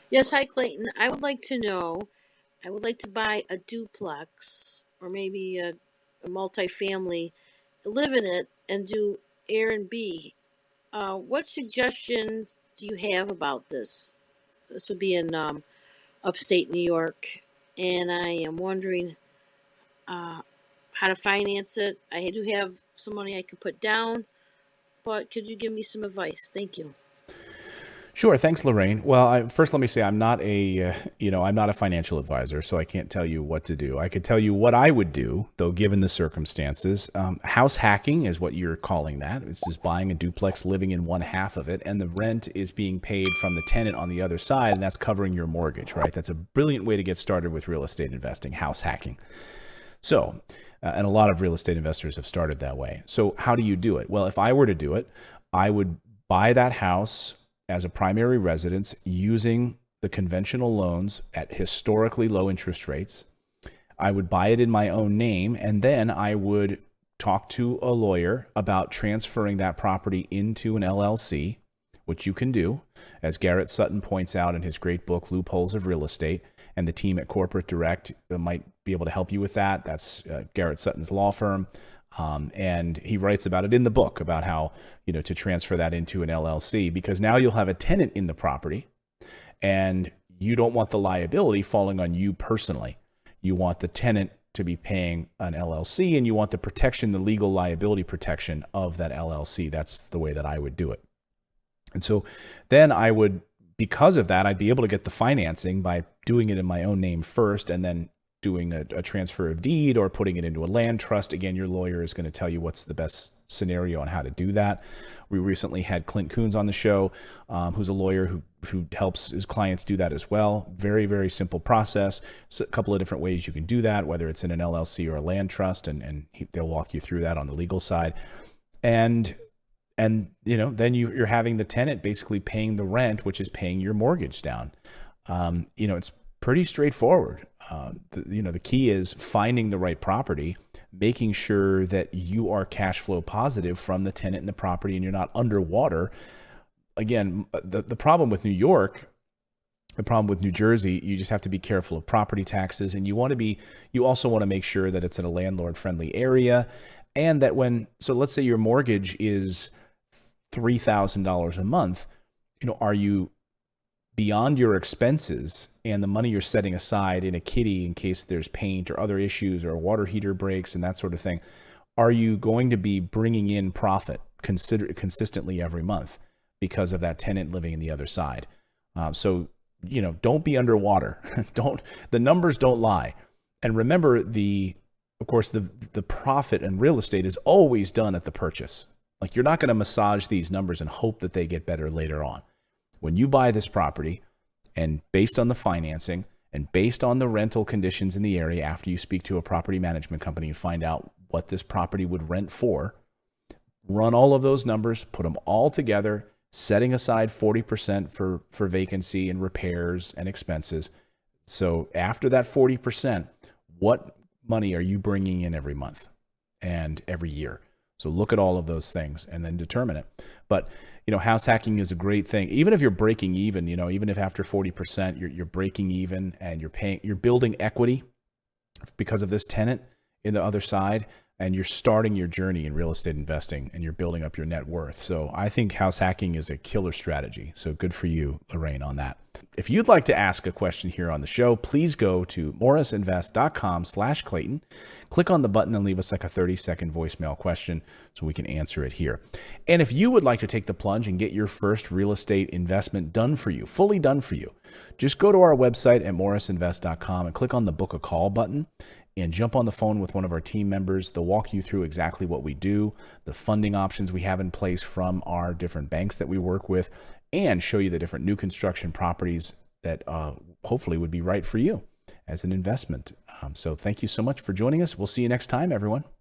Yes, hi Clayton. I would like to know, I would like to buy a duplex or maybe a multifamily, live in it and do Airbnb. What suggestions do you have about this? This would be in upstate New York, and I am wondering uh, how to finance it. I do have some money I could put down, but could you give me some advice? Thank you. Sure. Thanks, Lorraine. Well, first let me say I'm not I'm not a financial advisor, so I can't tell you what to do. I could tell you what I would do, though, given the circumstances. House hacking is what you're calling that. It's just buying a duplex, living in one half of it, and the rent is being paid from the tenant on the other side, and that's covering your mortgage, right? That's a brilliant way to get started with real estate investing, house hacking. So, and a lot of real estate investors have started that way. So, how do you do it? Well, if I were to do it, I would buy that house as a primary residence using the conventional loans at historically low interest rates. I would buy it in my own name, and then I would talk to a lawyer about transferring that property into an LLC, which you can do, as Garrett Sutton points out in his great book, Loopholes of Real Estate, and the team at Corporate Direct might be able to help you with that. That's Garrett Sutton's law firm. And he writes about it in the book about how, to transfer that into an LLC, because now you'll have a tenant in the property and you don't want the liability falling on you personally. You want the tenant to be paying an LLC, and you want the protection, the legal liability protection of that LLC. That's the way that I would do it. And so then because of that, I'd be able to get the financing by doing it in my own name first, and then doing a transfer of deed or putting it into a land trust. Again, your lawyer is going to tell you what's the best scenario on how to do that. We recently had Clint Coons on the show, who's a lawyer who helps his clients do that as well. Very, very simple process. So a couple of different ways you can do that, whether it's in an LLC or a land trust, and they'll walk you through that on the legal side. And then you're having the tenant basically paying the rent, which is paying your mortgage down. It's pretty straightforward. The key is finding the right property, making sure that you are cash flow positive from the tenant and the property, and you're not underwater. Again, the problem with New York, the problem with New Jersey, you just have to be careful of property taxes, and you also want to make sure that it's in a landlord friendly area, and that so let's say your mortgage is $3,000 a month, are you beyond your expenses and the money you're setting aside in a kitty in case there's paint or other issues or a water heater breaks and that sort of thing? Are you going to be bringing in profit consistently every month because of that tenant living in the other side? So don't be underwater. The numbers don't lie. And remember, of course, the profit in real estate is always done at the purchase. Like, you're not going to massage these numbers and hope that they get better later on. When you buy this property, and based on the financing and based on the rental conditions in the area, after you speak to a property management company and find out what this property would rent for, run all of those numbers, put them all together, setting aside 40% for vacancy and repairs and expenses. So after that 40%, what money are you bringing in every month and every year? So look at all of those things and then determine it. But house hacking is a great thing. Even if you're breaking even, even if after 40% you're breaking even and you're building equity because of this tenant in the other side, and you're starting your journey in real estate investing and you're building up your net worth. So I think house hacking is a killer strategy. So good for you, Lorraine, on that. If you'd like to ask a question here on the show, please go to morrisinvest.com/Clayton. Click on the button and leave us like a 30-second voicemail question so we can answer it here. And if you would like to take the plunge and get your first real estate investment done for you, fully done for you, just go to our website at morrisinvest.com and click on the book a call button and jump on the phone with one of our team members. They'll walk you through exactly what we do, the funding options we have in place from our different banks that we work with, and show you the different new construction properties that hopefully would be right for you as an investment. So thank you so much for joining us. We'll see you next time, everyone.